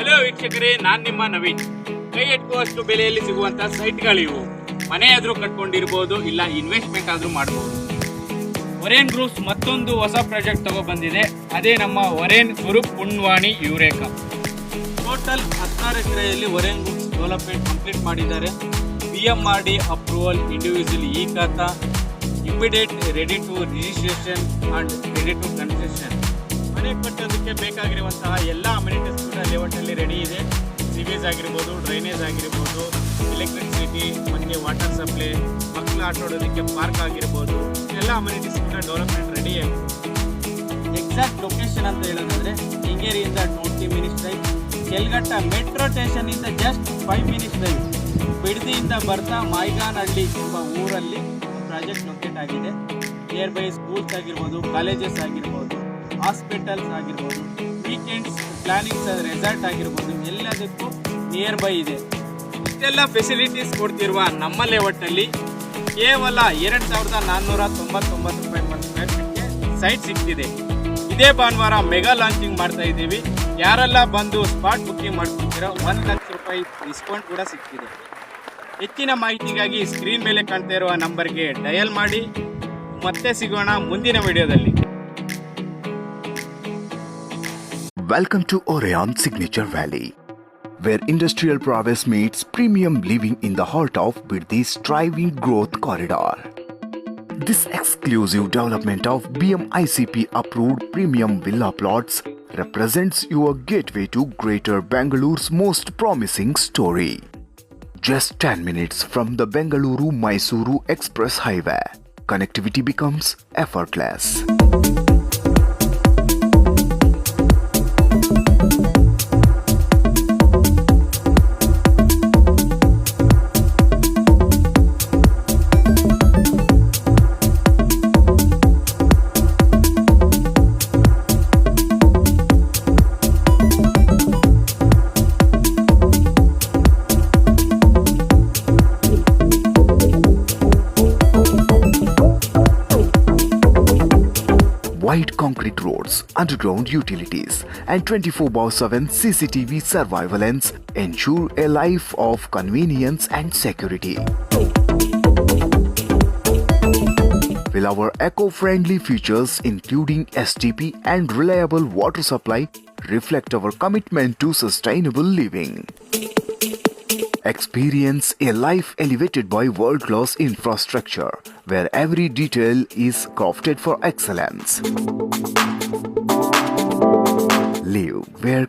Hello ವೀಕ್ಷಕರೇ, ನಾನ್ ನಿಮ್ಮ ನವೀನ್. ಕೈ ಎಟ್ಟುವಷ್ಟು ಬೆಲೆಯಲ್ಲಿ ಸಿಗುವಂತಹ ಸೈಟ್ಗಳಿವು. ಮನೆ ಆದ್ರೂ ಕಟ್ಕೊಂಡಿರ್ಬೋದು, ಇಲ್ಲ ಇನ್ವೆಸ್ಟ್ಮೆಂಟ್ ಆದ್ರೂ ಮಾಡಬಹುದು. ಒರೇನ್ ಗ್ರೂಪ್ಸ್ ಮತ್ತೊಂದು ಹೊಸ ಪ್ರಾಜೆಕ್ಟ್ ತಗೊಬಂದಿದೆ. ಅದೇ ನಮ್ಮ ಒರೇನ್ ಗ್ರೂಪ್ ಪುಣ್ವಾಣಿ ಯುರೇಕಾ. ಟೋಟಲ್ 16 ಎಕರೆಯಲ್ಲಿ ಒರೇನ್ ಗ್ರೂಪ್ಸ್ ಡೆವಲಪ್ಮೆಂಟ್ ಕಂಪ್ಲೀಟ್ ಮಾಡಿದ್ದಾರೆ. PMRD approval, individual e khata, immediate ready to registration and ready to construction. ಮನೆ ಕಟ್ಟೋದಕ್ಕೆ ಬೇಕಾಗಿರುವಂತಹ ಎಲ್ಲ ಅಮ್ಯುನಿಟೀಸ್ ಕೂಡ ಲೇಔಟಲ್ಲಿ ರೆಡಿ ಇದೆ. ಸಿವೇಜ್ ಆಗಿರ್ಬೋದು, ಡ್ರೈನೇಜ್ ಆಗಿರ್ಬೋದು, ಎಲೆಕ್ಟ್ರಿಸಿಟಿ ಮತ್ತು ವಾಟರ್ ಸಪ್ಲೈ, ಮಕ್ಕಳು ಆಟಾಡೋದಕ್ಕೆ ಪಾರ್ಕ್ ಆಗಿರ್ಬೋದು, ಎಲ್ಲ ಅಮ್ಯುನಿಟೀಸ್ ಕೂಡ ಡೆವಲಪ್ಮೆಂಟ್ ರೆಡಿ ಆಗಿದೆ. ಎಕ್ಸಾಕ್ಟ್ ಲೊಕೇಶನ್ ಅಂತ ಹೇಳೋದಾದರೆ ಕೆಂಗೇರಿಯಿಂದ 20 ಮಿನಿಟ್ಸ್ ಡ್ರೈವ್, ಕೆಲ್ಗಟ್ಟ ಮೆಟ್ರೋ ಸ್ಟೇಷನಿಂದ ಜಸ್ಟ್ 5 ಮಿನಿಟ್ಸ್ ಡ್ರೈವ್. ಬಿಡದಿಯಿಂದ ಬರ್ತಾ ಮಾಯ್ಗಾನಹಳ್ಳಿ ಎಂಬ ಊರಲ್ಲಿ ಪ್ರಾಜೆಕ್ಟ್ ಲೊಕೇಟ್ ಆಗಿದೆ. ನಿಯರ್ ಬೈ ಸ್ಕೂಲ್ಸ್ ಆಗಿರ್ಬೋದು, ಕಾಲೇಜಸ್ ಆಗಿರ್ಬೋದು, ಹಾಸ್ಪಿಟಲ್ಸ್ ಆಗಿರ್ಬೋದು, ವೀಕೆಂಡ್ಸ್ ಪ್ಲಾನಿಂಗ್ಸ್ ರೆಸಾರ್ಟ್ ಆಗಿರ್ಬೋದು, ಎಲ್ಲದಕ್ಕೂ ನಿಯರ್ ಬೈ ಇದೆ. ಇಷ್ಟೆಲ್ಲ ಫೆಸಿಲಿಟೀಸ್ ಕೊಡ್ತಿರುವ ನಮ್ಮ ಲೇಔಟಲ್ಲಿ ಕೇವಲ 2,499 ರೂಪಾಯಿ per ಸ್ಕ್ವೇರ್ ಫೀಟ್ಗೆ ಸೈಟ್ ಸಿಗ್ತಿದೆ. ಇದೇ ಭಾನುವಾರ ಮೆಗಾ ಲಾಂಚಿಂಗ್ ಮಾಡ್ತಾ ಇದ್ದೀವಿ. ಯಾರೆಲ್ಲ ಬಂದು ಸ್ಪಾಟ್ ಬುಕ್ಕಿಂಗ್ ಮಾಡ್ಕೊತೀರೋ 1 ಲಕ್ಷ ರೂಪಾಯಿ ಡಿಸ್ಕೌಂಟ್ ಕೂಡ ಸಿಗ್ತಿದೆ. ಹೆಚ್ಚಿನ ಮಾಹಿತಿಗಾಗಿ ಸ್ಕ್ರೀನ್ ಮೇಲೆ ಕಾಣ್ತಾ ಇರುವ ನಂಬರ್ಗೆ ಡಯಲ್ ಮಾಡಿ. ಮತ್ತೆ ಸಿಗೋಣ ಮುಂದಿನ ವಿಡಿಯೋದಲ್ಲಿ. Welcome to Orion Signature Valley, where industrial prowess meets premium living in the heart of Biddi's thriving growth corridor. This exclusive development of BMICP approved premium villa plots represents your gateway to Greater Bangalore's most promising story. Just 10 minutes from the Bengaluru-Mysuru Express Highway, connectivity becomes effortless. Wide concrete roads, underground utilities, and 24/7 CCTV surveillance ensure a life of convenience and security. With our eco-friendly features including STP and reliable water supply reflect our commitment to sustainable living. Experience a life elevated by world-class infrastructure, where every detail is crafted for excellence. Live where